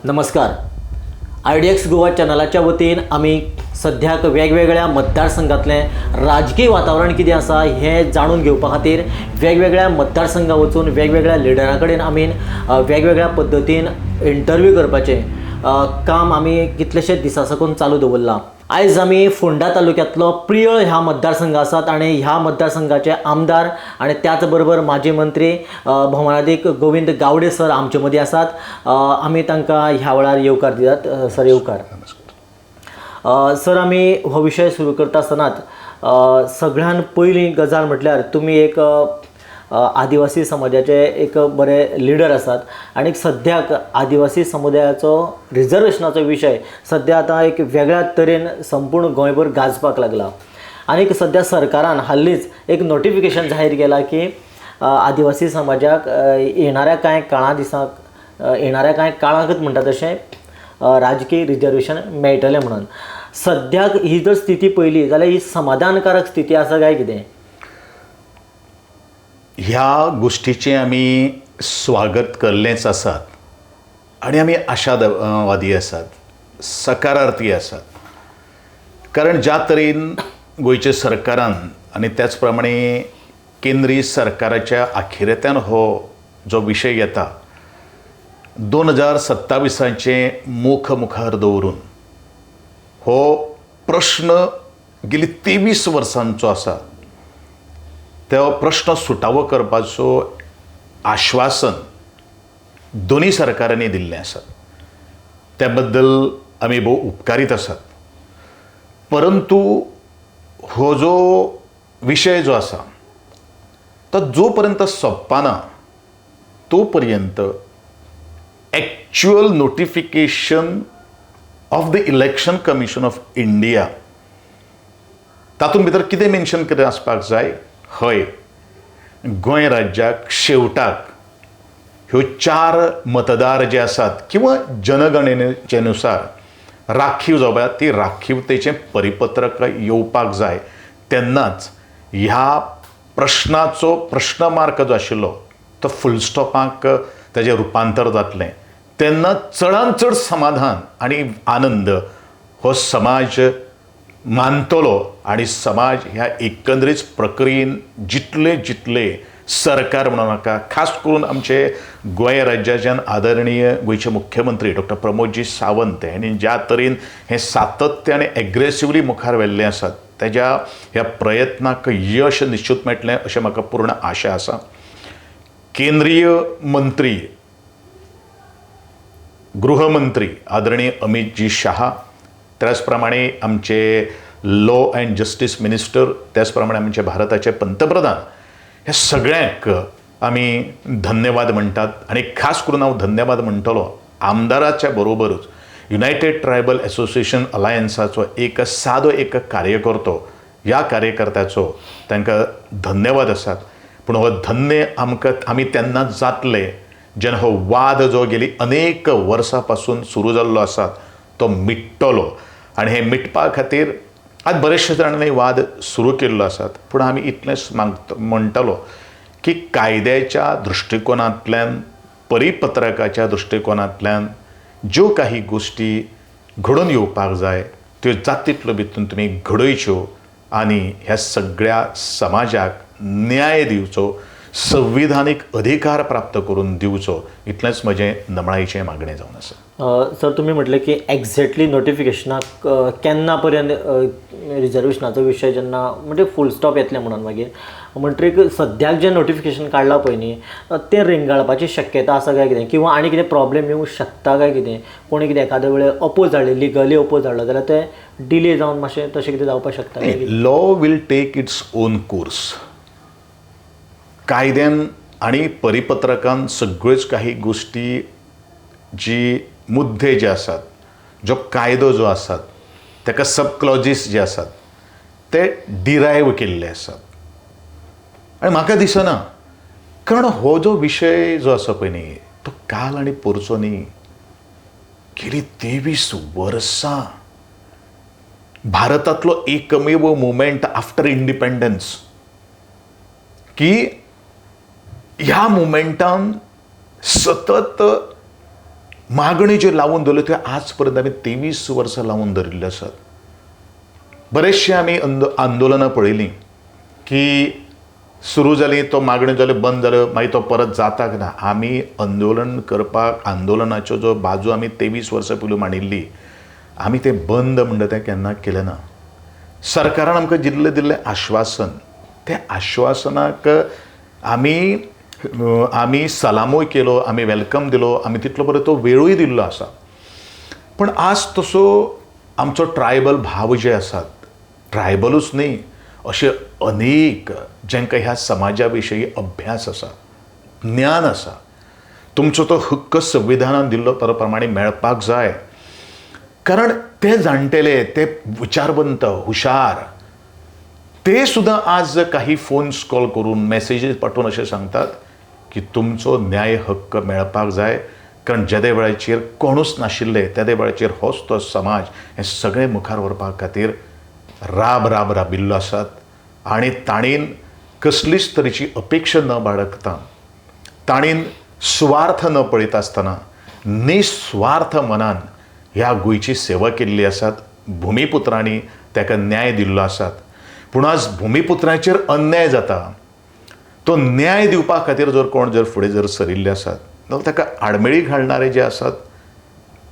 नमस्कार. IDX गोवा चॅनलाच्या वतीन आमी सद्याक वेगवेगळ्या मतदारसंघातले राजकीय वातावरण कितें आसा हें जाणून घेवपा खातीर वेगवेगळ्या मतदारसंघां वचून वेगवेगळ्या लिडरां कडेन आमी वेगवेगळ्या पद्दतीन इंटरव्यू करपाचें काम आमी कितलेशेच दिसा साकून चालू दवरलां. आयज आमी फोंडा तालुक्यांतलो प्रियळ ह्या मतदारसंघ आसात आनी ह्या मतदारसंघाचे आमदार आनी त्याच बरोबर माजी मंत्री भौमानाधिक गोविंद गावडे सर आमचे मदीं आसात. आमी तांकां ह्या वेळार येवकार दितात. सर येवकार. सर आमी हो विशय सुरू करता आसतनाच सगळ्यान पयली गजाल म्हटल्यार तुमी एक आदिवासी समाजाचे एक बरे लिडर आसात आनी सद्याक आदिवासी समुदायाचो रिजर्वेशनाचो विशय सद्या आतां एक वेगळ्या तरेन संपूर्ण गोंयभर गाजपाक लागला. आनी सद्या सरकारान हाल्लीच एक नोटिफिकेशन जाहीर केला की आदिवासी समाजाक येणाऱ्या कांय काळांकच म्हणटा तशें राजकीय रिजर्वेशन मेळटलें म्हणून. सद्याक ही जर स्थिती पयली जाल्यार ही समाधानकारक स्थिती आसा काय कितें? ह्या गोष्टीचें आमी स्वागत करलेंच आसात आनी आमी आशावादी आसात, सकारार्थी आसात. कारण ज्या तरेन गोंयच्या सरकारान आनी त्याच प्रमाणे केंद्रीय सरकाराच्या आखिरेत्यान हो जो विशय येता 2027 मुखार दवरून हो प्रश्न गेली 23 वर्सांचो आसा. तो प्रश्न सुटावो करपाचो आश्वासन दोनी सरकारांनी दिल्लें आसा. त्या बद्दल आमी भोव उपकारीत आसात. परंतु हो जो विशय जो आसा तो जो पर्यंत सोंपना तो पर्यंत actual notification of the election commission of India तातूंत भितर कितें मेन्शन कितें आसपाक जाय? हय, गोंय राज्याक शेवटाक ह्यो 4 मतदार जे आसात किंवा जनगणनेचे नुसार राखीव जावपा ती राखीवतेचें परिपत्रक येवपाक जाय. तेन्नाच ह्या प्रश्नाचो प्रश्न मार्क जो आशिल्लो तो फुल स्टॉपाक ताचें रुपांतर जातलें. तेन्ना चडांत चड समाधान आनी आनंद हो समाज मानतलो आनी समाज ह्या एकंदरीत प्रक्रियेन जितले सरकार म्हणूं नाका, खास करून आमचे गोंय राज्याच्यान आदरणीय गोंयचे मुख्यमंत्री डॉक्टर प्रमोदजी सावंत हांणी ज्या तरेन हें सातत्यान एग्रेसिवली मुखार व्हेल्लें आसात तेज्या ह्या प्रयत्नाक यश निश्चित मेळटलें अशें म्हाका पूर्ण आशा आसा. केंद्रीय मंत्री गृहमंत्री आदरणीय अमितजी शाह, त्याच प्रमाणे आमचे लॉ अँड जस्टीस मिनिस्टर, त्याच प्रमाणे आमचे भारताचे पंतप्रधान, हे सगळ्यांक आमी धन्यवाद म्हणटात. आनी खास करून हांव धन्यवाद म्हणटलो आमदाराच्या बरोबरच युनायटेड ट्रायबल एसोसिएशन अलायन्साचो एक सादो एक कार्यकर्तो, ह्या कार्यकर्त्याचो तांकां धन्यवाद आसात. पूण हो धन्य आमी तेन्नाच जातले जेन्ना हो वाद जो गेली अनेक वर्सां पासून सुरू जाल्लो आसा तो मिटतलो. आनी हे मिटपा खातीर आज बरेचशे जाणांनी वाद सुरू केल्लो आसात. पूण आमी इतलेंच म्हणटलो की कायद्याच्या दृश्टिकोनांतल्यान, परिपत्रकाच्या दृश्टिकोनांतल्यान ज्यो काही गोष्टी घडून येवपाक जाय त्यो जाता तितलो भितून तुमी घडोवच्यो आनी ह्या सगळ्या समाजाक न्याय दिवचो, संविधानीक अधिकार प्राप्त करून दिवचो, इतलेंच म्हजें नमळाईचें मागणें जावन आसा. सर तुमी म्हटलें की एक्झॅक्टली नोटिफिकेशनाक केन्ना पर्यंत रिजर्वेशनाचो विशय जेन्ना म्हणजे फूल स्टॉप येतलें म्हणून मागीर म्हणटरीक सद्याक जें नोटिफिकेशन काडलां पळय न्ही तें रेंगाळपाची शक्यता आसा काय कितें, किंवा आनी कितें प्रॉब्लेम येवंक शकता काय कितें? कोणी कितें एखादे वेळेर अपोज हाडले, लिगली अपोज हाडलो जाल्यार तें डिले जावन मातशें तशें कितें जावपाक शकता काय कितें? Law will take its own course. कायद्यान आणि परिपत्रकान सगळ्योच काही गोष्टी जी मुद्दे जे आसात, जो कायदो जो आसात ताका सब क्लॉजीस जे आसात ते डिरायव केल्ले आसात. आनी म्हाका दिसना, कारण हो जो विशय जो आसा पळय न्ही तो काल आनी परचो न्ही, गेली 23 वर्सां भारतांतलो एकमेव मुवमेंट आफ्टर इंडिपेंडन्स की ह्या मुमेंटान सतत मागणी ज्यो लावून दवरल्यो त्यो आज पर्यंत आमी 23 वर्सां लावून धरिल्ले आसात. बरेचशे आमी आंदोलनां पळयलीं की सुरू जाली, तो मागण्यो जाल्यो बंद जाल्यो, मागीर तो परत जाताक ना. आमी आंदोलन करपाक, आंदोलनाच्यो जो बाजू आमी 23 वर्सां पयलीं मांडिल्ली, आमी तें बंद म्हणटा तें केन्ना केलें ना. सरकारान आमकां दिल्लें आश्वासन, त्या आश्वासनाक आमी सलामूय केलो, आमी वेलकम दिलो, आमी तितलो बरो तो वेळूय दिल्लो आसा. पण आज तसो आमचो ट्रायबल भाव जे आसात, ट्रायबलूच न्ही, अशे अनेक जांकां ह्या समाजा विशयी अभ्यास आसा, ज्ञान आसा, तुमचो तो हक्क संविधानान दिल्लो त्या प्रमाणे मेळपाक जाय. कारण ते जाणटेले, ते विचारवंत, हुशार, ते सुद्दां आज काही फोन्स कॉल करून, मेसेजीस पाठवून अशें सांगतात की तुमचो न्याय हक्क मेळपाक जाय. कारण जे वेळाचेर कोणूच नाशिल्ले, त्या वेळाचेर होच तो समाज हें सगळें मुखार व्हरपा खातीर राबिल्लो आसात. आनी ताणीन कसलीच तरेची अपेक्षा न बाळगता, ताणीन स्वार्थ न पळयता आसतना निस्वार्थ मनान ह्या गोंयची सेवा केल्ली आसात. भुमिपुत्रांनी ताका न्याय दिल्लो आसात. पूण आज भुमिपुत्रांचेर अन्याय जाता, तो न्याय दिवपा खातीर जर कोण जर फुडें जर सरिल्ले आसात, जाल्यार ताका आडमेळी घालणारे जे आसात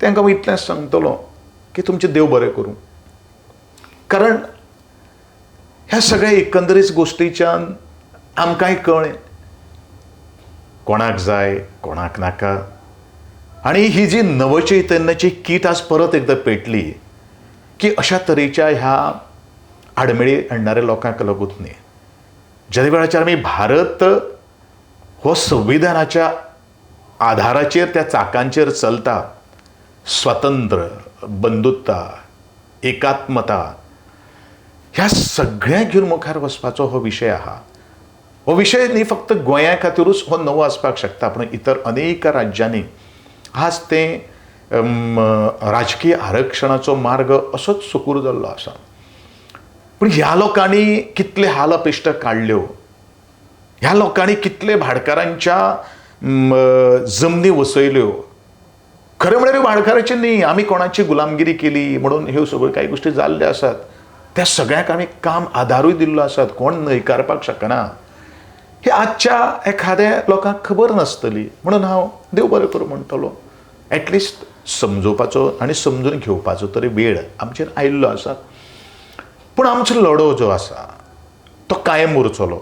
तांकां हांव इतलेंच सांगतलो की तुमचें देव बरें करूं. कारण ह्या सगळ्या एकंदरीत गोश्टीच्यान आमकांय कळ्ळें कोणाक जाय, कोणाक नाका. आनी ही जी नवचैतन्याची कीट आज परत एकदां पेटली की अशा तरेच्या ह्या आडमेळी हाडणाऱ्या लोकांक लागून न्ही, ज्या वेळाचेर आमी भारत हो संविधानाच्या आधाराचेर त्या चाकांचेर चलता, स्वातंत्र्य, बंधुत्ता, एकात्मता, ह्या सगळ्यांक घेवन मुखार वचपाचो हो विशय आहा. हो विशय न्ही फक्त गोंया खातीरूच हो नवो आसपाक शकता, पूण इतर अनेक राज्यांनी आज तें राजकीय आरक्षणाचो मार्ग असोच सुकूर जाल्लो आसा. पूण ह्या लोकांनी कितले हाल अपेश्ट काडल्यो, ह्या लोकांनी कितले भाडकारांच्या जमनी वसयल्यो. खरें म्हळ्यार भाडकाराची न्ही, आमी कोणाची गुलामगिरी केली म्हणून ह्यो सगळ्यो कांय गोश्टी जाल्ल्यो आसात. त्या सगळ्यांक आमी काम आदारूय दिल्लो आसात, कोण न्हयकारपाक शकना. हे आजच्या एखाद्या लोकांक खबर नासतली. म्हणून हांव देव बरें करूं म्हणटलो. एटलिस्ट समजोवपाचो आनी समजून घेवपाचो तरी वेळ आमचेर आयिल्लो आसा. पूण आमचो लढो जो आसा तो कायम उरचलो,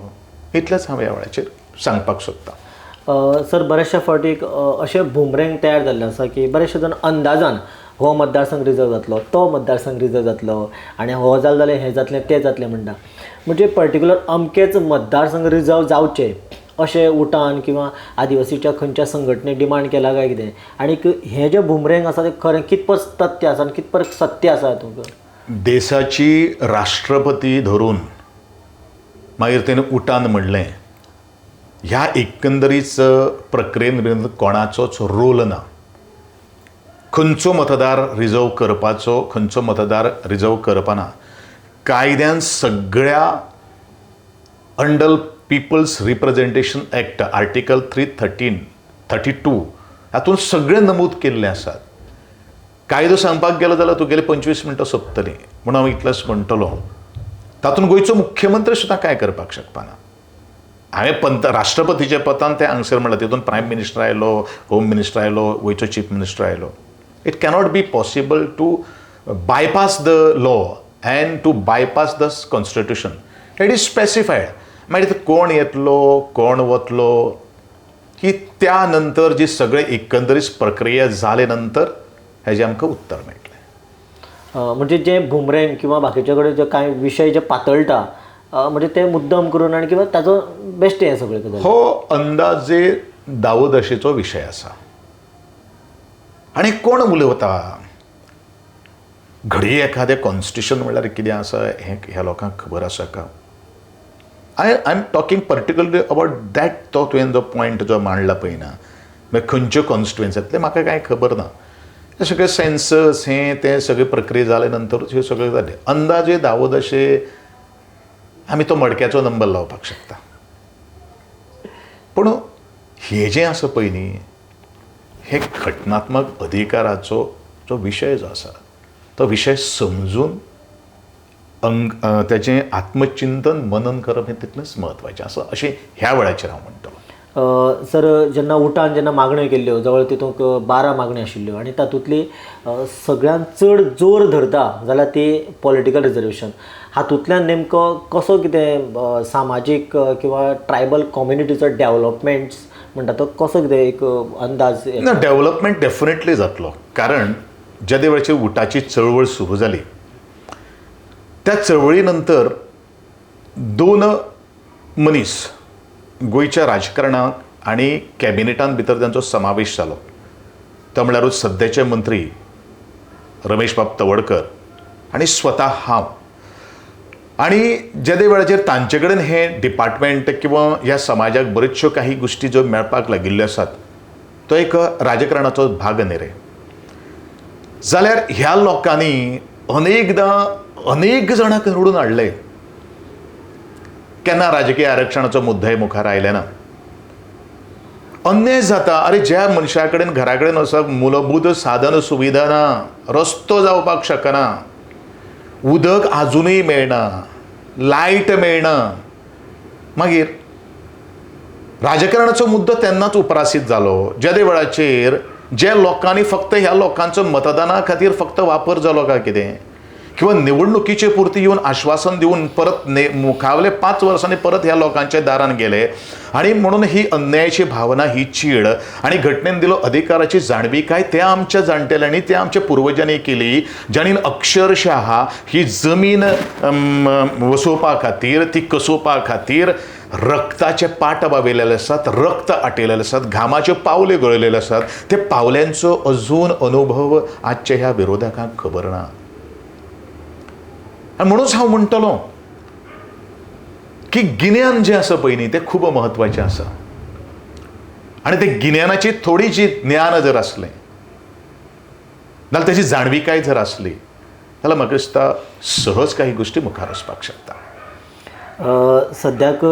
इतलेंच हांव ह्या वेळाचेर सांगपाक सोदतां. सर, बऱ्याचशा फावटीक अशे बुमरेंग तयार जाल्ले आसा की बरेचशे जाण अंदाजान हो मतदारसंघ रिजर्व जातलो, तो मतदारसंघ रिजर्व जातलो, आनी हो जालें जाल्यार हें जातलें तें जातलें म्हणटा. म्हणजे पर्टिक्युलर अमकेच मतदारसंघ रिजर्व जावचे अशें उठान किंवा आदिवासीच्या खंयच्या संघटनेक डिमांड केला काय कितें. आनी हें जें बुमरेंग आसा तें खरें कितपत तथ्य आसा आनी कितपत सत्य आसा तुमकां? देशाची राष्ट्रपती धरून मागीर तेणें उठान म्हणलें, ह्या एकंदरीत प्रक्रियेन कोणाचोच रोल ना. खंयचो मतदार रिजर्व करपाचो, खंयचो मतदार रिजर्व करपाना. कायद्यान सगळ्या under people's representation act article 332 हातूंत सगळें नमूद केल्लें आसात. कायदो सांगपाक गेलो जाल्यार तुगेली 25 मिनटां सोंपतली. म्हणून हांव इतलेंच म्हणटलो, तातूंत गोंयचो मुख्यमंत्री सुद्दां कांय करपाक शकपाना. हांवें राष्ट्रपतीच्या पदान तें हांगसर म्हणलां, तितून प्रायम मिनिस्टर आयलो, होम मिनिस्टर आयलो, गोंयचो चीफ मिनिस्टर आयलो. It cannot be possible to bypass the law and to bypass the constitution. It is specified. मागीर कोण येतलो, कोण वतलो, ही त्या नंतर जी सगळे एकंदरीत प्रक्रिया जाले नंतर हेजें आमकां उत्तर मेळटलें. म्हणजे जे बुमरेंग किंवा बाकीचे कडेन जे कांय विशय जे पातळटा, म्हणजे ते मुद्दम करून आनी किंवा ताजो बेश्टे हें सगळें गजाल. हो अंदाजे दावदशेचो विशय आसा. आनी कोण उलयता, घडये एखादें कॉन्स्टिट्यूशन म्हणल्यार कितें आसा हें ह्या लोकांक खबर आसा का? I am talking particularly about that. तो तुवें जो पॉयंट जो मांडला पळय ना, मागीर खंयच्यो कॉन्स्टिट्युएन्सींतले म्हाका कांय खबर ना. हे सगळे सेन्सस हें तें सगळे प्रक्रिया जाले नंतरूच ह्यो सगळ्यो जाले. अंदाजे दावदशे आमी तो मडक्याचो नंबर लावपाक शकता. पूण हें जें आसा पळय न्ही, हे घटनात्मक अधिकाराचो जो विशय जो आसा तो विशय समजून त्याचें आत्मचिंतन मनन करप हें तितलेंच म्हत्वाचें आसा अशें ह्या वेळाचेर हांव म्हणटलो. सर जेन्ना उटान जेन्ना मागण्यो केल्ल्यो जवळ तितूंक 12 मागण्यो आशिल्ल्यो आनी तातूंतली सगळ्यांत चड जोर धरता जाल्यार ती पॉलिटिकल रिजर्वेशन. हातूंतल्यान नेमको कसो कितें सामाजीक किंवा ट्रायबल कम्युनिटीचो डेव्हलपमेंट्स म्हणटा तो कसो कितें एक अंदाज? ना, डेव्हलपमेंट डेफिनेटली जातलो. कारण ज्या वेळाचेर उटाची चळवळ सुरू जाली त्या चळवळी नंतर 2 मनीस गोंयच्या राजकारणाक आनी कॅबिनेटान भितर तांचो समावेश जालो. तो म्हळ्यारूच सद्याचे मंत्री रमेश बाब तवडकर आनी स्वता हांव. आनी ज्या वेळाचेर तांचे कडेन हे डिपार्टमेंट किंवा ह्या समाजाक बऱ्योचश्यो काही गोश्टी ज्यो मेळपाक लागिल्ल्यो आसात तो एक राजकारणाचो भाग न्ही रे. जाल्यार ह्या लोकांनी अनेक जाणांक निवडून हाडले. केन्ना राजकीय आरक्षणाचो मुद्दे मुखार आयले ना. अन्याय जाता. अरे ज्या मनशा कडेन घरा कडेन वचप मूलभूत साधन सुविधा ना, रस्तो जावपाक शकना, उदक आजुनूय मेळना, लायट मेळना, मागीर राजकारणाचो मुद्दो तेन्नाच उप्रासीत जालो ज्या वेळाचेर ज्या लोकांनी फक्त ह्या लोकांचो मतदाना खातीर फक्त वापर जालो काय कितें किंवा निवडणुकीचे पुरती येवन आश्वासन दिवन परत मुखावले 5 वर्सांनी परत ह्या लोकांच्या दारान गेले. आणि म्हणून ही अन्यायाची भावना, ही चीड आणि घटनेन दिलो अधिकाराची जाणविकाय त्या आमच्या जाणटेल्यांनी, त्या आमच्या पुर्वजांनी केली, जाणीन अक्षरशः ही जमीन वसोवपा खातीर, ती कसोवपा खातीर रक्ताचे पाट वावयलेले आसात, रक्त आटयलेले आसात, घामाचे पावले गळयलेले आसात. ते पावल्यांचो अजून अनुभव आजच्या ह्या विरोधकांक खबर ना. आणि म्हणूनच हांव म्हणटलो की गिन्यान जें आसा पळय न्ही तें खूब म्हत्वाचें आसा. आनी ते गिन्यानाची थोडी जी ज्ञान जर आसलें नाल्यार ताची जाणविकाय जर आसली जाल्यार म्हाका दिसता सहज काही गोश्टी मुखार वचपाक शकता. सद्याक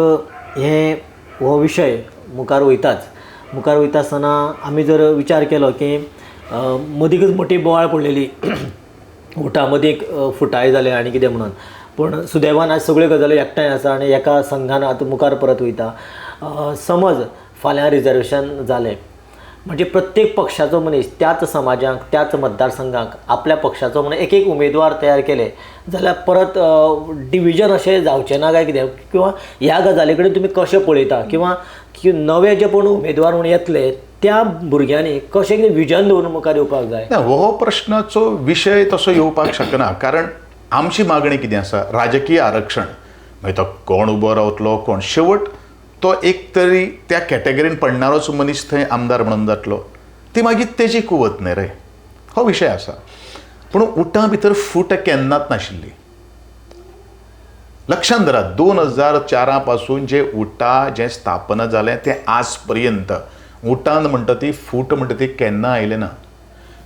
हो विशय मुखार वयता आसतना आमी जर विचार केलो की मदींच मोठी बोवाळ पडलेली उठा मदीं एक फुटाय जाले आनी कितें म्हणून, पूण सुदैवान आज सगळ्यो गजाली एकठांय आसा आनी एका संघान आतां मुखार परत वयता. समज फाल्यां रिजर्वेशन जालें म्हणजे प्रत्येक पक्षाचो मनीस त्याच समाजाक, त्याच मतदारसंघाक आपल्या पक्षाचो म्हणून एक उमेदवार तयार केले जाल्यार परत डिविजन अशें जावचें ना काय कितें, किंवा ह्या गजाली कडेन तुमी कशें पळयता, किंवा नवे जे कोण उमेदवार म्हणून येतले त्या भुरग्यांनी कशें कितें विजन दवरून मुखार येवपाक जाय? हो प्रश्नाचो विशय तसो येवपाक शकना. कारण आमची मागणी कितें आसा, राजकीय आरक्षण मागीर तो कोण उबो रावतलो, कोण शेवट तो एक तरी त्या कॅटेगरीन पडणारोच मनीस थंय आमदार म्हणून जातलो, ती मागीर तेजी कुवत न्ही रे. हो विशय आसा. पूण उठा भितर फूट केन्नाच नाशिल्ली. लक्षांत धरा 2004 पासून जे उठा जें स्थापना जालें तें आज पर्यंत उठान म्हणटा ती फूट म्हणटा ती केन्ना आयले ना.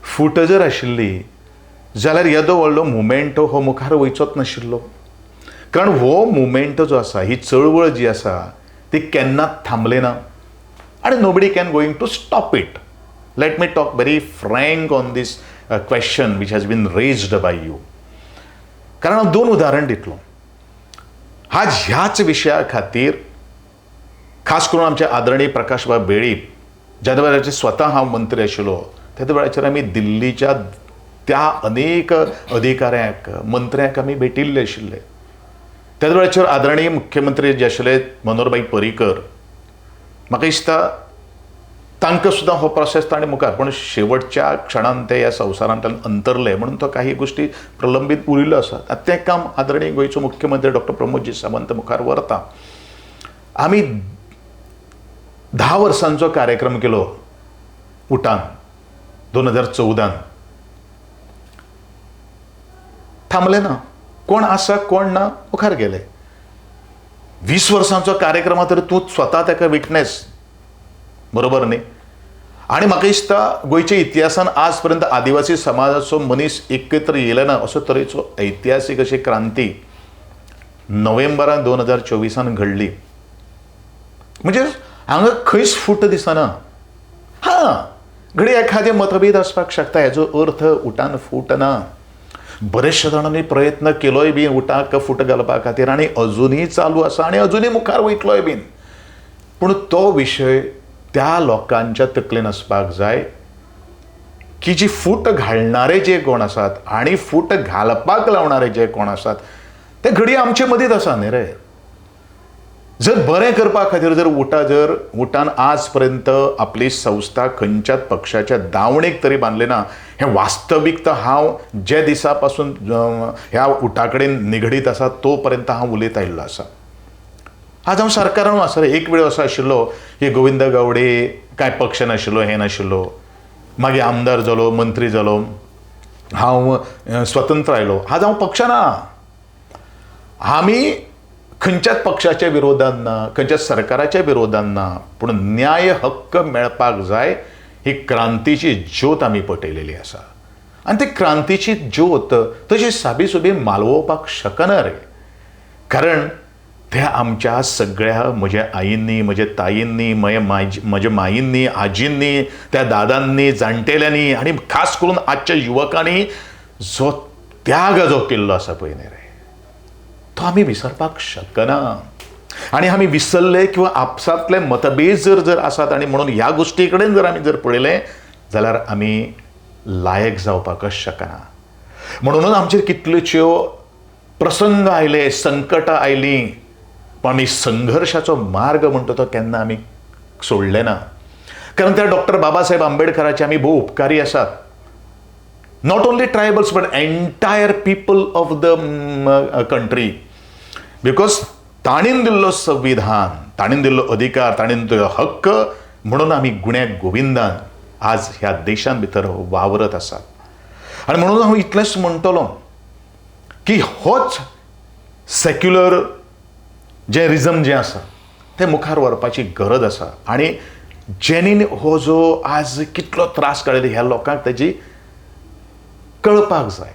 फूट जर आशिल्ली जाल्यार येदो व्हडलो मुवमेंट हो मुखार वयचोच नाशिल्लो. कारण हो मुवमेंट जो आसा, ही चळवळ जी आसा ती केन्नाच थांबले ना. आणि nobody can going to stop it. Let me talk very frank on this question which has been raised by you. कारण हांव 2 उदाहरण दितलो. ह्याच विशया खातीर खास करून आमचे आदरणीय प्रकाशबाब बेळी ज्या वेळाचेर स्वता हांव मंत्री आशिल्लो त्या वेळाचेर आमी दिल्लीच्या त्या अनेक अधिकाऱ्यांक, मंत्र्यांक आमी भेटिल्ले आशिल्ले. त्या वेळाचेर आदरणीय मुख्यमंत्री जे आशिल्ले मनोहरभाई पर्रीकर, म्हाका दिसता तांकां सुद्दां हो प्रोसेस ताणें मुखार, पूण शेवटच्या क्षणांत ते ह्या संवसारांतल्यान अंतरले म्हणून तो काही गोश्टी प्रलंबीत उरिल्ल्यो आसात. तें काम आदरणीय गोंयचो मुख्यमंत्री डॉक्टर प्रमोदजी सावंत मुखार व्हरता. आमी 10 वर्सांचो कार्यक्रम केलो उठान 2014. थांबले ना. कोण आसा कोण ना मुखार गेले. 20 वर्सांचो कार्यक्रम तर तूं स्वता ताका विटनेस, बरोबर न्ही. आणि म्हाका दिसता गोंयच्या इतिहासान आज पर्यंत आदिवासी समाजाचो मनीस एकत्र येयलो ना असो तरेचो ऐतिहासीक अशी क्रांती नोव्हेंबरान 2024 घडली. म्हणजे हांगा खंयच फूट दिसना. हां, घडी एखादे मतभेद असपाक शकता, हेजो अर्थ उठान फूट ना. बरेचशे जाणांनी प्रयत्न केलोय बी उठाक फूट घालपा खातीर आनी अजुनूय चालू आसा आनी अजुनूय मुखार वयतलोय बीन. पूण तो विशय त्या लोकांच्या तकलेन आसपाक जाय की जी फूट घालणारे जे कोण आसात आनी फूट घालपाक लावणारे जे कोण आसात ते घडी आमचे मदींच आसा न्ही रे. जर बरें करपा खातीर जर उठान आज पर्यंत आपली संस्था खंयच्याच पक्षाच्या दावणेक तरी बांदली ना, हें वास्तवीकता हांव जे दिसा पासून ह्या उठा कडेन निगडीत आसा तो पर्यंत हांव उलयत आयिल्लो आसा. आज हांव सरकारानूय आसा रे. एक वेळ असो आशिल्लो की गोविंद गावडे कांय पक्ष नाशिल्लो, हें नाशिल्लो, मागीर आमदार जालो, मंत्री जालो, हांव स्वतंत्र आयलो. आज हांव पक्षान ना. आमी खंयच्याच पक्षाच्या विरोधान ना, खंयच्याच सरकाराच्या विरोधान ना, पूण न्याय हक्क मेळपाक जाय ही क्रांतीची ज्योत आमी पेटयलेली आसा. आनी ती क्रांतीची ज्योत तशी साबीसुबी मालवोवपाक शकना रे. कारण त्या आमच्या सगळ्या म्हज्या आईंनी, म्हज्या ताईंनी, म्हज्या माईंनी, आजींनी, त्या दादांनी, जाणटेल्यांनी आनी खास करून आजच्या युवकांनी जो त्याग जो केल्लो आसा पळय न्ही रे, तो आमी विसरपाक शकना. आनी आमी विसरले किंवा आपसांतले मतभेद जर आसात आनी म्हणून ह्या गोश्टी कडेन जर आमी जर पळयलें जाल्यार आमी लायक जावपाकच शकना. म्हणूनच आमचेर कितल्योच्यो प्रसंग आयले, संकटां आयलीं, पण आमी संघर्शाचो मार्ग म्हणटा तो केन्ना आमी सोडले ना. कारण त्या डॉक्टर बाबासाहेब आंबेडकराचे आमी भोव उपकारी आसात. Not only tribals but entire people of the country. Because ताणीन दिल्लो संविधान, ताणीन दिल्लो अधिकार, ताणीन दिल्लो हक्क, म्हणून आमी गुण्या गोविंदान आज ह्या देशान भितर वावरत आसात. आनी म्हणून हांव इतलेंच म्हणटलों की होच सेक्युलर जे रिजम जे आसा ते मुखार व्हरपाची गरज आसा. आनी जेनीन हो जो आज कितलो त्रास काडयलो ह्या लोकांक तेजी कळपाक जाय.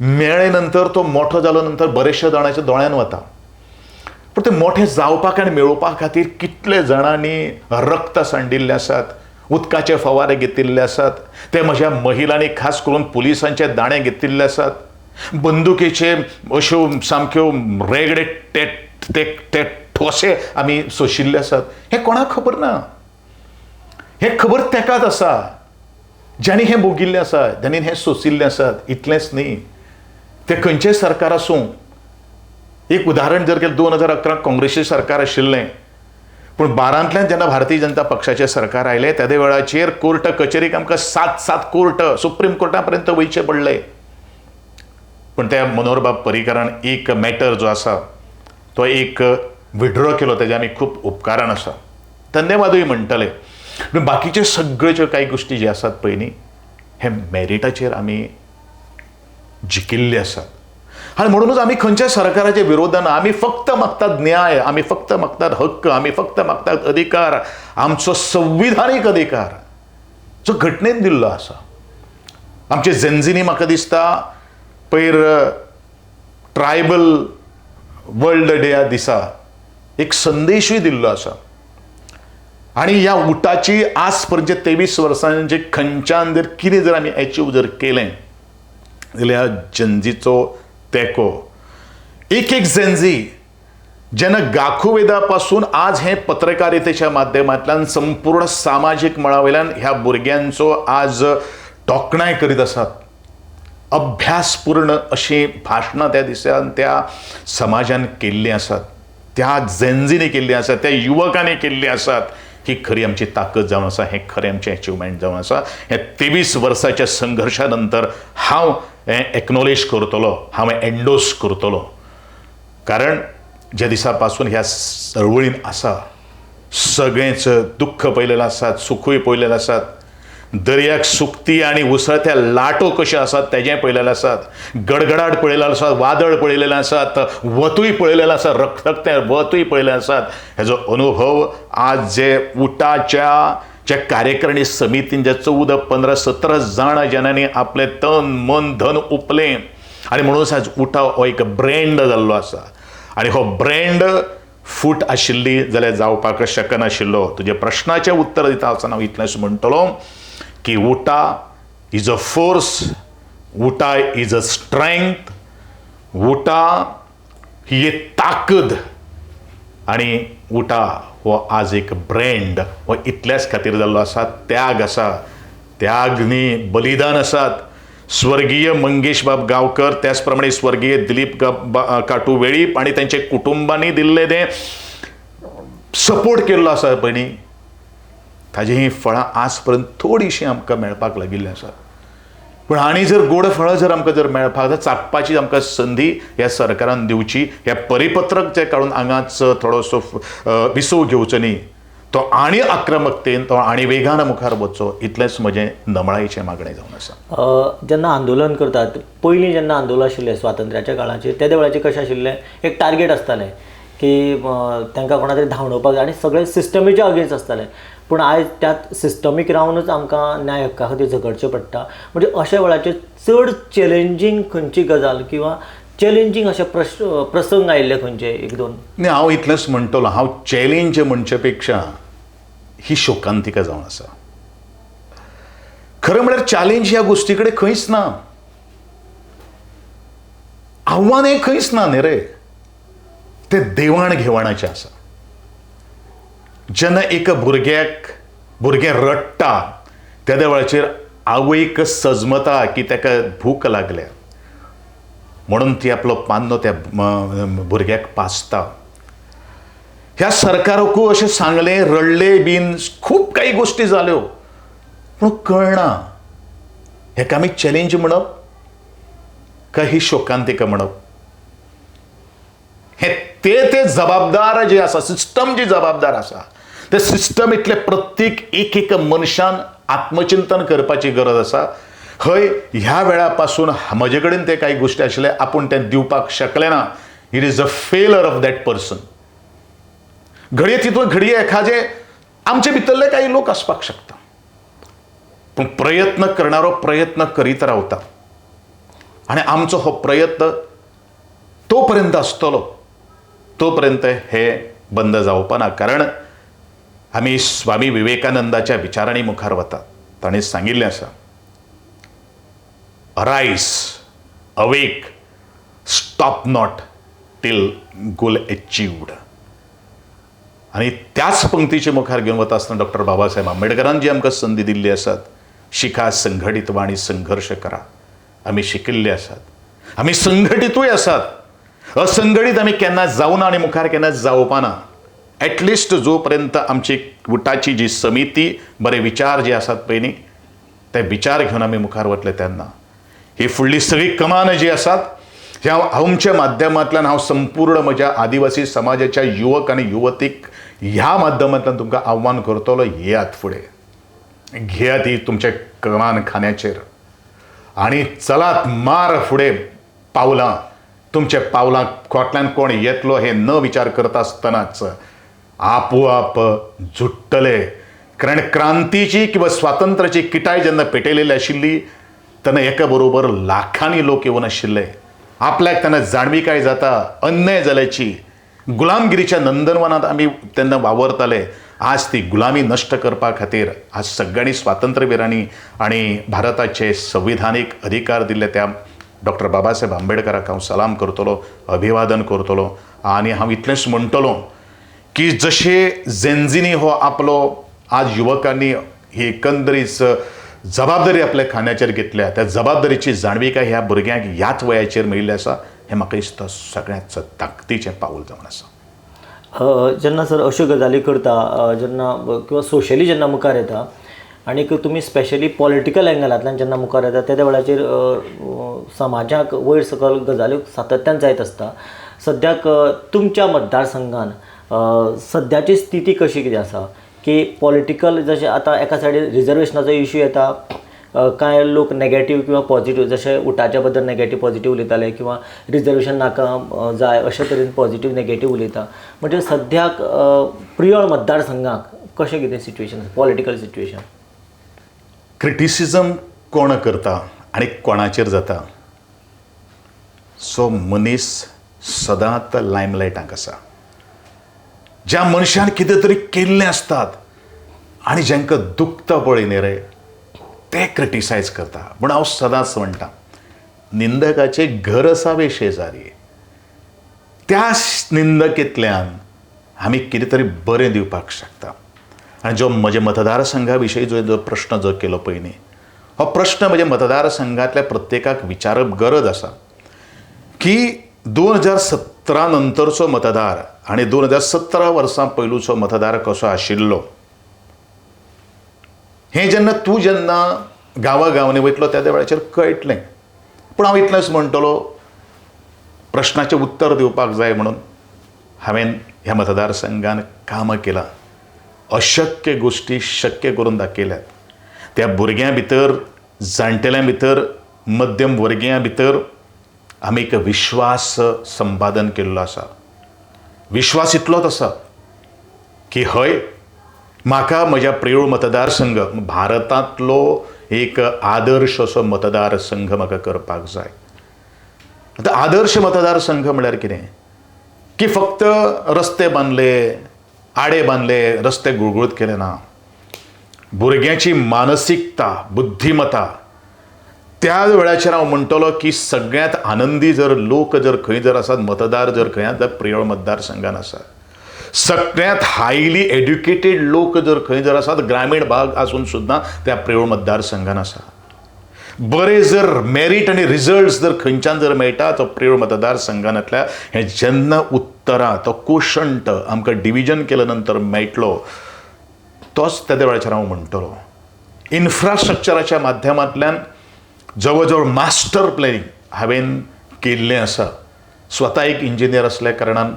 मेळे नंतर तो मोठो जालो नंतर बरेचशे जाणांच्या दोळ्यान वता, पूण ते मोठे जावपाक आनी मेळोवपा खातीर कितले जाणांनी रक्त सांडिल्ले आसात, उदकाचे फवारे घेतिल्ले आसात, ते म्हज्या महिलांनी खास करून पुलिसांचे दाणे घेतिल्ले आसात, बंदुकेचे अश्यो सामक्यो रेगडे ते ठोसे आमी सोशिल्ले आसात. हें कोणाक खबर ना. हें खबर तेकाच आसा ज्यांनी हें भोगिल्लें आसा, ज्यांनी हें सोसिल्लें आसात. इतलेंच न्ही, ते खंयचेंय सरकार आसूं. एक उदाहरण जर केलें, 2011 काँग्रेसचें सरकार आशिल्लें, पूण 12तल्यान जेन्ना भारतीय जनता पक्षाचें सरकार आयलें त्या वेळाचेर कोर्ट कचेरीक आमकां 7 कोर्ट सुप्रीम कोर्टा पर्यंत वयचें पडलें. पूण त्या मनोहरबाब पर्रीकारान एक मॅटर जो आसा तो एक विड्रॉ केलो, तेजे आमी खूब उपकारान आसा, धन्यवादूय म्हणटले. पूण बाकीचे सगळ्यो ज्यो कांय गोश्टी जे आसात पळय न्ही, हे मेरिटाचेर आमी जिकिल्ले आसात. आनी म्हणूनच आमी खंयच्याय सरकाराच्या विरोधान, आमी फक्त मागतात न्याय, आमी फक्त मागतात हक्क, आमी फक्त मागतात अधिकार, आमचो संविधानीक अधिकार जो घटनेन दिल्लो आसा. आमचे जेन्झीनी म्हाका दिसता पयर ट्रायबल वर्ल्ड डे दिसा एक संदेशूय दिल्लो आसा. आनी ह्या उठाची आज पर्यंत 23 वर्सांचे खंयच्यान जर कितें जर आमी अचीव जर केलें जाल्यार जेन्झीचो तेको. एक जेन्झी जेन्ना गाखुवेदा पासून आज हे पत्रकारितेच्या माध्यमांतल्यान संपूर्ण सामाजीक मळावयल्यान ह्या भुरग्यांचो आज तोखणाय करीत आसात. अभ्यासपूर्ण अशी भाशणां त्या दिसान त्या समाजान केल्लीं आसात, त्या जेन्झीनी केल्लीं आसात, त्या युवकांनी केल्लीं आसात. ही खरी आमची ताकद जावन आसा, हें खरें आमचें अचिवमेंट जावन आसा. हे 23 वर्साच्या संघर्शा नंतर हांव हें एक्नॉलेज करतलो, हांव हें एंडोस करतलो. कारण ज्या दिसा पासून ह्या चळवळीन आसा, सगळेंच दुख्ख पळयलेलें आसात, सुखूय पळयलेलें आसात, दर्याक सुकती आनी उसळत्या लाटो कश्यो आसात तेजें पळयलेलें आसात, गडगडाट पळयलेलो आसात, वादळ पळयलेलें आसात, वतूय पळयलेलें आसा, रखरखतें वतूय पळयलेलें आसात. हेजो अनुभव आज जे उठाच्या जे कार्यकारिणी समितीन जे 14, 15, 17 जाण जेणांनी आपलें तन मन धन उपलें आनी म्हणून आज उठा हो एक ब्रँड जाल्लो आसा. आनी हो ब्रँड फूट आशिल्ली जाल्यार जावपाक शकनाशिल्लो. तुजे प्रश्नाचें उत्तर दिता आसतना हांव इतलेंच म्हणटलो की उटा इज अ फोर्स, उटा इज अ स्ट्रेंथ, उटा ही एक ताकद आणि उटा हो आज एक ब्रँड हो इतल्याच खातीर जाल्लो आसा. त्याग आसा, त्यागनी बलिदान आसात. स्वर्गीय मंगेश बाब गांवकर, त्याच प्रमाणे स्वर्गीय दिलीप काटू वेळीप आणि त्यांच्या कुटुंबांनी दिल्ले ते सपोर्ट केल्लो आसा पळय, ताजी ही फळां आज पर्यंत थोडीशीं आमकां मेळपाक लागिल्लीं आसात. पण आनी जर गोड फळां जर आमकां जर मेळपाक जाय, चाखपाची आमकां संदी ह्या सरकारान दिवची. ह्या परिपत्रक जे काडून हांगाच थोडोसो विसव घेवचो न्ही, तो आनी आक्रमकतेन, तो आनी वेगान मुखार वचचो, इतलेंच म्हजें नमळाईचें मागणें जावन आसा. जेन्ना आंदोलन करतात, पयलीं जेन्ना आंदोलन आशिल्लें स्वातंत्र्याच्या काळाचेर, त्या वेळाचेर कशें आशिल्लें, एक टार्गेट आसतालें की तांकां कोणा तरी धांवडोवपाक जाय आनी सगळें सिस्टमीच्या अगेन्स्ट आसतालें. पूण आयज त्यात सिस्टमीक रावनूच आमकां न्याय हक्का खातीर झगडचें पडटा. म्हणजे अशा वेळाचेर चड चॅलेंजींग खंयची गजाल किंवा चॅलेंजींग अशे प्रसंग आयिल्ले खंयचे एक दोन? न्ही, हांव इतलेंच म्हणटलो, हांव चॅलेंज म्हणचे पेक्षा ही शोकांतिका जावन आसा. खरें म्हळ्यार चॅलेंज ह्या गोश्टी कडेन खंयच ना, आव्हान हें खंयच ना न्ही रे. तें देवाण घेवाणाचें आसा. जेन्ना एका भुरगें रडटा, त्या वेळाचेर आवयक सजमता की ताका भूक लागल्या म्हणून ती आपलो पान्नो त्या भुरग्याक पासता. ह्या सरकाराकू अशें सांगलें, रडले बीन, खूब काही गोश्टी जाल्यो, पूण कळना हेका आमी चॅलेंज म्हणप काय ही शोकांतिका म्हणप. हे ते जबाबदार जे आसा, सिस्टम जी जबाबदार आसा, ते सिस्टम इतले प्रत्येक एक मनशान आत्मचिंतन करपाची गरज आसा. हय, ह्या वेळा पासून म्हजे कडेन ते काही गोश्टी आशिल्ले, आपूण तें दिवपाक शकले ना. इट इज अ फेलर ऑफ दॅट पर्सन. घडये एखादे आमचे भितरले काही लोक आसपाक शकता, पूण प्रयत्न करणारो प्रयत्न करीत रावता आनी आमचो हो प्रयत्न तोपर्यंत आसतलो, तोपर्यंत हे बंद जावपा ना. कारण आमी स्वामी विवेकानंदाच्या विचारांनी मुखार वतात. ताणें सांगिल्लें आसा, arise, awake, stop not till goal achieved. आणि त्याच पंक्तीचे मुखार घेवन वता आसतना डॉक्टर बाबासाहेब आंबेडकरान जी आमकां संदी दिल्ली आसात, शिका, संघटीत व्हा आणि संघर्ष करा. आमी शिकिल्ले आसात, आमी संघटीतूय आसात. असंघटीत आमी केन्ना जावना आनी मुखार केन्ना जावपा ना. एटलिस्ट जोपर्यंत आमची उटाची जी समिती, बरे विचार जे आसात पळय न्ही, ते विचार घेवन आमी मुखार वतले तेन्ना ही फुडली सगळी कमान जी आसात, ह्या आमच्या माध्यमांतल्यान हांव संपूर्ण म्हज्या आदिवासी समाजाच्या युवक आनी युवतीक ह्या माध्यमांतल्यान तुमकां आव्हान करतलो, येयात फुडें, घेयात ही तुमच्या कमान खांद्याचेर आनी चलात, मार फुडें पावलां. तुमच्या पावलांक खोटल्यान कोण येतलो हे न विचार करता आसतनाच आपोआप झुट्टले. कारण क्रांतीची किंवा स्वातंत्र्याची किटाय जेन्ना पेटयलेली आशिल्ली, तेन्ना एका बरोबर लाखांनी लोक येवन आशिल्ले. आपल्याक तेन्ना जाणविकाय जाता अन्याय जाल्याची. गुलामगिरीच्या नंदनवनांत आमी तेन्ना वावरताले. आज ती गुलामी नश्ट करपा खातीर आज सगळ्यांनी स्वातंत्र्यविरांनी आणि भारताचे संविधानीक अधिकार दिल्ले त्या डॉक्टर बाबासाहेब आंबेडकराक हांव सलाम करतलो, अभिवादन करतलो. आनी हांव इतलेंच म्हणटलो की जशे जेन्झीनी हो आपलो आज युवकांनी ही एकंदरीत जबाबदारी आपल्या खांद्याचेर घेतल्या, त्या जबाबदारीची जाणविकाय ह्या भुरग्यांक ह्याच वयाचेर मेळिल्ली आसा. हें म्हाका दिसता सगळ्यांत ताकदीचें पाऊल जावन आसा. जेन्ना सर अश्यो गजाली करता, जेन्ना किंवा सोशली जेन्ना मुखार येता आनी तुमी स्पेशली पॉलिटिकल एंगलांतल्यान जेन्ना मुखार येता, त्या वेळाचेर समाजाक वयर सकल गजाल्यो सातत्यान जायत आसता. सद्याक तुमच्या मतदारसंघान सद्याची स्थिती कशी कितें आसा की पॉलिटिकल, जशें आतां एका सायडीन रिजर्वेशनाचो इश्यू येता, कांय लोक नेगेटीव किंवा पॉझिटीव, जशें उठाच्या बद्दल नेगेटीव पॉझिटीव उलयताले किंवा रिजर्वेशन नाका जाय अशे तरेन पॉझिटीव नेगेटीव उलयता. म्हणजे सद्याक प्रियळ मतदारसंघाक कशें कितें सिच्युएशन, पॉलिटिकल सिच्युएशन? क्रिटिसिजम कोण करता आनी कोणाचेर जाता, सो मनीस सदांच लायमलायटाक आसा. ज्या मनशान कितें तरी केल्लें आसतात आनी जांकां दुखता पळय न्ही रे, ते क्रिटिसायज करता. पूण हांव सदांच म्हणटा निंदकाचे घर असावे शेजारी. त्या निंदकेंतल्यान आमी कितें तरी बरें दिवपाक शकता. आनी जो म्हज्या मतदारसंघा विशयी जो प्रश्न जो केलो पयलीं, हो प्रश्न म्हज्या मतदारसंघांतल्या प्रत्येकाक विचारप गरज आसा की 2017 नंतरचो मतदार आनी 2017 वर्सां पयलूचो मतदार कसो आशिल्लो हें जेन्ना गांवागांवांनी वयतलो त्या वेळाचेर कळटलें. पूण हांव इतलेंच म्हणटलो, प्रश्नाचें उत्तर दिवपाक जाय म्हणून हांवें ह्या मतदारसंघान कामां केलां. अशक्य गोश्टी शक्य करून दाखयल्यात. त्या भुरग्यां भितर, जाणटेल्यां भितर, मध्यम वर्गियां भितर आमी एक विश्वास संपादन केल्लो आसा. विश्वास इतलोच आसा की हय, म्हाका म्हज्या प्रिय मतदारसंघ भारतांतलो एक आदर्श असो मतदारसंघ म्हाका करपाक जाय. आतां आदर्श मतदारसंघ म्हळ्यार कितें की फक्त रस्ते बांदले, आडे बांदले, रस्ते गुळगुळीत केले ना. भुरग्याची मानसिकता, बुद्धीमत्ता, त्या वेळाचेर हांव म्हणटलो की सगळ्यांत आनंदी जर लोक जर खंय जर आसात, मतदार जर खंय आसात, प्रियोळ मतदारसंघान आसात. सगळ्यांत हायली एड्युकेटेड लोक जर खंय जर आसात, ग्रामीण भाग आसून सुद्दां त्या प्रियोळ मतदारसंघान आसा. बरे जर मेरीट आनी रिजल्ट जर खंयच्यान जर मेळटा तो प्रियोळ मतदारसंघांतल्या हें जेन्ना उत्तरां तो कोशंट आमकां डिविजन केल्या नंतर मेळटलो, तोच त्या वेळाचेर हांव म्हणटलो. इन्फ्रास्ट्रक्चराच्या माध्यमांतल्यान जवळ जवळ मास्टर प्लॅनिंग हांवें केल्लें आसा. स्वता एक इंजिनियर असल्या कारणान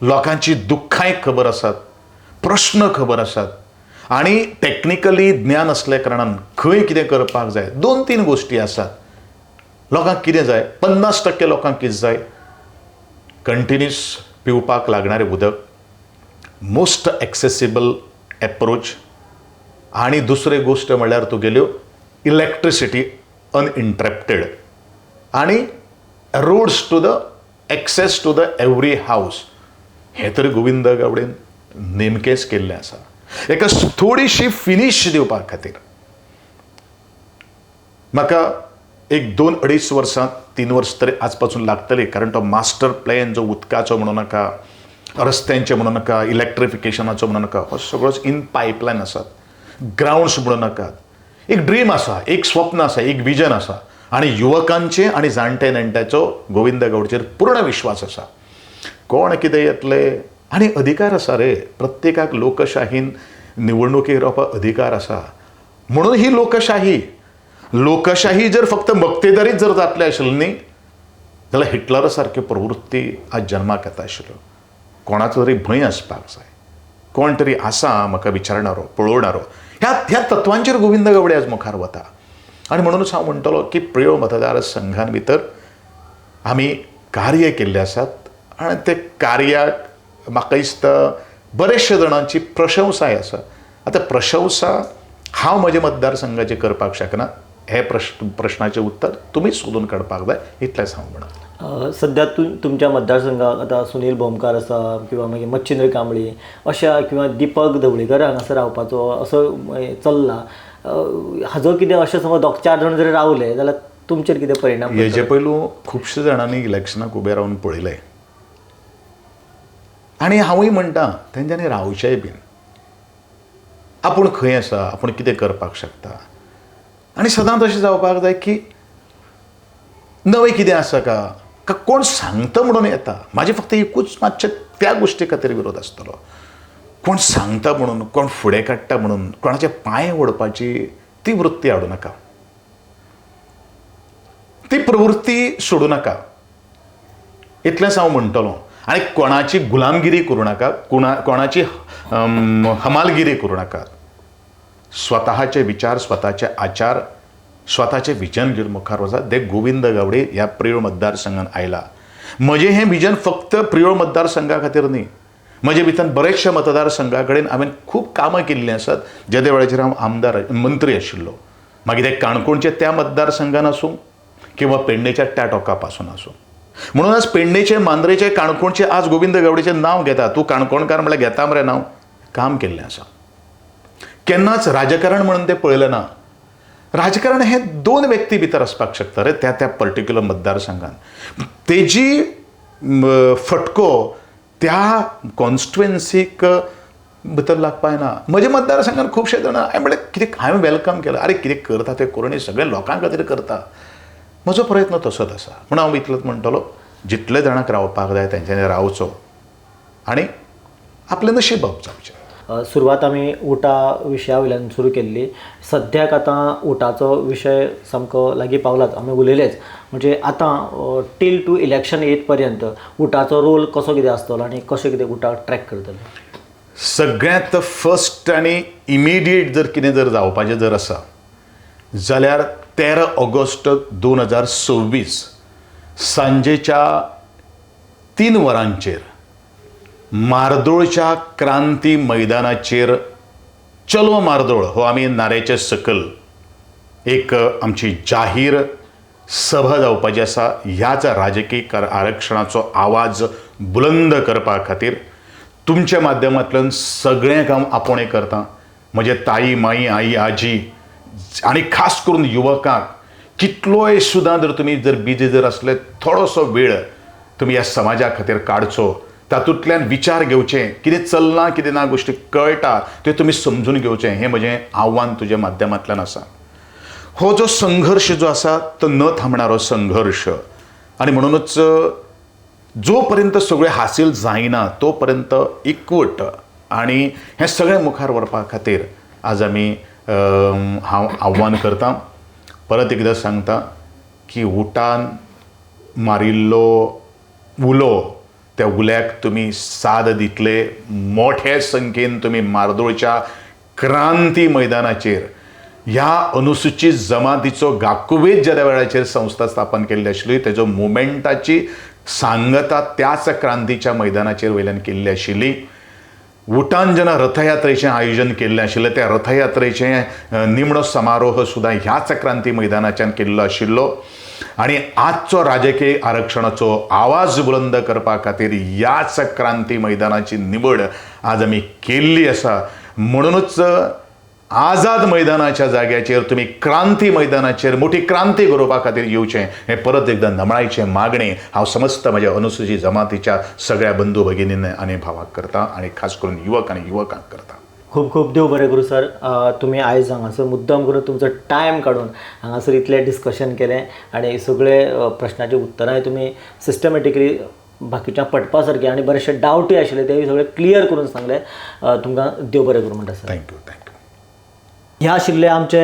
लोकांची दुख्खांय खबर आसात, प्रश्न खबर आसात आनी टॅक्निकली ज्ञान असल्या कारणान खंय कितें करपाक जाय. 2-3 गोश्टी आसात. लोकांक कितें जाय, 50% लोकांक कितें जाय, कंटिन्यूस पिवपाक लागणारें उदक, मोस्ट एक्सेसिबल एप्रोच, आनी दुसरी गोश्ट म्हणल्यार तुगेल्यो इलेक्ट्रिसिटी अनइंटरप्टेड, आनी roads to the access to the every house. हें तरी गोविंद गावडेन नेमकेंच केल्लें आसा. एका थोडीशी फिनिश दिवपा खातीर म्हाका एक 2-2.5 वर्सां 3 वर्स तरी आज पासून लागतली. कारण तो मास्टर प्लॅन जो उदकाचो म्हणू नाका, रस्त्यांचे म्हणू नाका, इलेक्ट्रिफिकेशनाचो म्हणू नाका, हो सगळोच इन पायपलायन आसात. ग्राउंड्स म्हणू नाकात. एक ड्रीम आसा, एक स्वप्न आसा, एक विजन आसा. आनी युवकांचे आनी जाणटे नेणट्याचो गोविंद गावडेचेर पूर्ण विश्वास आसा. कोण कितें येतले, आनी अधिकार आसा रे, प्रत्येकाक लोकशाहीन निवडणुकेक रावपाक अधिकार आसा. म्हणून ही लोकशाही जर फक्त मक्तेदारीत जर जातले आशिल्ली न्ही जाल्यार हिटलरा सारक्यो प्रवृत्ती आज जन्माक येता आशिल्ल्यो. कोणाचो तरी भंय आसपाक जाय. कोण तरी आसा म्हाका विचारणारो, पळोवणारो. ह्या तत्वांचेर गोविंद गावडे आज मुखार वता. आनी म्हणूनच हांव म्हणटलो की प्रिय मतदारसंघान भितर आमी कार्य केल्ले आसात आनी ते कार्याक म्हाका दिसता बरेचशे जाणांची प्रशंसाय आसा. आतां प्रशंसा हांव म्हज्या मतदारसंघाची करपाक शकना. हे प्रश्नाचें उत्तर तुमीच सोदून काडपाक जाय, इतलेंच हांव म्हणत. सध्या तुमच्या मतदारसंघाक आतां सुनील भोमकार आसा किंवा मागीर मच्छिंद्र कांबळी अशा किंवा दिपक धवळीकर हांगासर रावपाचो असो चल्ला. हाजो कितें अशें समज 2-4 जाण जर रावले जाल्यार तुमचेर कितें परिणाम? हेजे पयलू खुबशे जाणांनी इलेक्शनाक उबे रावन पळयलें आनी हांवूय म्हणटा तेंच्यांनी रावचेय बीन. आपूण खंय आसा, आपूण कितें करपाक शकता. आनी सदांच अशें जावपाक जाय की नवें कितें आसा का कोण सांगता म्हणून येता. म्हाजें फक्त एकूच मातशें त्या गोश्टी खातीर विरोध आसतलो. कोण सांगता म्हणून, कोण फुडें काडटा म्हणून, कोणाचे पांय ओडपाची ती वृत्ती हाडूं नाका. ती प्रवृत्ती सोडूं नाका, इतलेंच हांव म्हणटलो. आनी कोणाची गुलामगिरी करूं नाका, कोणाची हमालगिरी करूं नाका. स्वताचे विचार, स्वताचे आचार, स्वताचे विजन घेवन मुखार वचा. ते गोविंद गावडे ह्या प्रियोळ मतदारसंघान आयला. म्हजें हें विजन फक्त प्रियोळ मतदारसंघा खातीर न्ही. म्हजे भितर बरेचशे मतदारसंघा कडेन हांवें खूब कामां केल्लीं आसात. ज्या त्या वेळाचेर हांव आमदार मंत्री आशिल्लो. मागीर ते काणकोणचे त्या मतदारसंघान आसूं किंवा पेडणेच्या त्या टोका पासून आसूं. म्हणून आज पेडणेचे, मांद्रेचे, काणकोणचे आज गोविंद गावडेचें नांव घेता. तूं काणकोणकार म्हळ्यार घेता मरे नांव. काम केल्लें आसा. केन्नाच राजकारण म्हणून तें पळयलें ना. राजकारण हे दोन व्यक्ती भितर असपाक शकता रे त्या पर्टिक्युलर मतदारसंघात. तेजी फटको त्या कॉन्स्टिट्युएन्सीक भितर लागपाक ना. म्हज्या मतदारसंघात खुबशे जाणां हांवें वेलकम केलं, अरे कितें करता तें करून सगळे लोकां खातीर करता. म्हजो प्रयत्न तसोच आसा. पूण हांव इतलोच म्हणटलो, जितले जाणांक रावपाक जाय तेंच्यांनी रावचो आनी आपलें नशीब जावचें. सुरवात आमी उटा विशया वयल्यान सुरू केल्ली. सद्याक आतां उटाचो विशय सामको लागीं पावलाच, आमी उलयलेच. म्हणजे आतां टील टू इलेक्शन येत पर्यंत उटाचो रोल कसो कितें आसतलो आनी कशें कितें उटाक ट्रॅक करतले? सगळ्यांत फर्स्ट आनी इमिडिएट जर कितें जर जावपाचें जर आसा जाल्यार 13 ऑगस्ट 2026 सांजेच्या 3 वरांचेर मार्दोळच्या क्रांती मैदानाचेर चलो मार्दोळ हो आमी नाऱ्याचे सकल एक आमची जाहीर सभा जावपाची आसा. ह्याच राजकीय आरक्षणाचो आवाज बुलंद करपा खातीर तुमच्या माध्यमांतल्यान सगळ्यांक हांव आपोवणें करतां. म्हजे ताई माई आई आजी आनी खास करून युवकांक कितलोय सुद्दां जर तुमी जर बिजी जर असले, थोडोसो वेळ तुमी ह्या समाजा खातीर काडचो. तातूंतल्यान विचार घेवचे, कितें चलना कितें ना गोश्टी कळटा त्यो तुमी समजून घेवचें. हें म्हजें आव्हान तुज्या माध्यमांतल्यान आसा. हो जो संघर्श जो आसा तो न थांबणारो संघर्श, आनी म्हणूनच जो पर्यंत सगळें हासील जायना तो पर्यंत एकवट आनी हें सगळें मुखार व्हरपा खातीर आज आमी हांव आव्हान करतां. परत एकदां सांगता की उटान मारिल्लो उलो, त्या उल्याक तुमी साद दितले. मोठ्या संख्येन तुमी मार्दोळच्या क्रांती मैदानाचेर ह्या अनुसूचित जमातीचो गाकुवेज ज्या वेळाचेर संस्था स्थापन केल्ली आशिल्ली तेजो मुवमेंटाची सांगता त्याच क्रांतीच्या मैदानाचेर वयल्यान केल्ली आशिल्ली. उटान जेन्ना रथयात्रेचें आयोजन केल्लें आशिल्लें त्या रथयात्रेचें निमणो समारोह सुद्दां ह्याच क्रांती मैदानाच्यान केल्लो आशिल्लो. आनी आजचो राजकीय आरक्षणाचो आवाज बुलंद करपा खातीर ह्याच क्रांती मैदानाची निवड आज आमी केल्ली आसा. म्हणूनच आझाद मैदानाच्या जाग्याचेर तुमी क्रांती मैदानाचेर मोठी क्रांती घडोवपा खातीर येवचें हें परत एकदां नमळायचें मागणें हांव समस्त म्हज्या अनुसूचित जमातीच्या सगळ्या बंधू भगिनींनी आनी भावाक करतां आनी खास करून युवक आनी युवकांक करतां. खूब खूब देव बरें करूं सर. तुमी आयज हांगासर मुद्दम करून तुमचो टायम काडून हांगासर इतलें डिस्कशन केलें आनी सगळे प्रश्नाची उतरांय तुमी सिस्टमॅटिकली बाकीच्या पटपा सारके आनी बरेचशे डावटूय आशिल्ले ते सगळे क्लियर करून सांगले. तुमकां देव बरें करूं म्हणटा सर. थँक्यू. ह्या आशिल्ले आमचे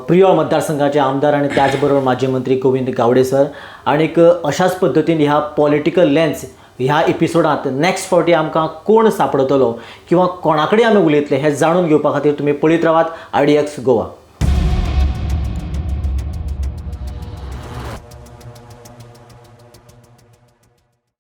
प्रिय मतदारसंघाचे आमदार आनी त्याच बरोबर माजी मंत्री गोविंद गावडे सर. आनीक अशाच पद्दतीन ह्या पॉलिटिकल लेन्स ह्या एपिसोडांत नेक्स्ट फावटी आमकां कोण सापडतलो किंवा कोणा कडेन आमी उलयतले हें जाणून घेवपा खातीर तुमी पळयत रावात IDX गोवा.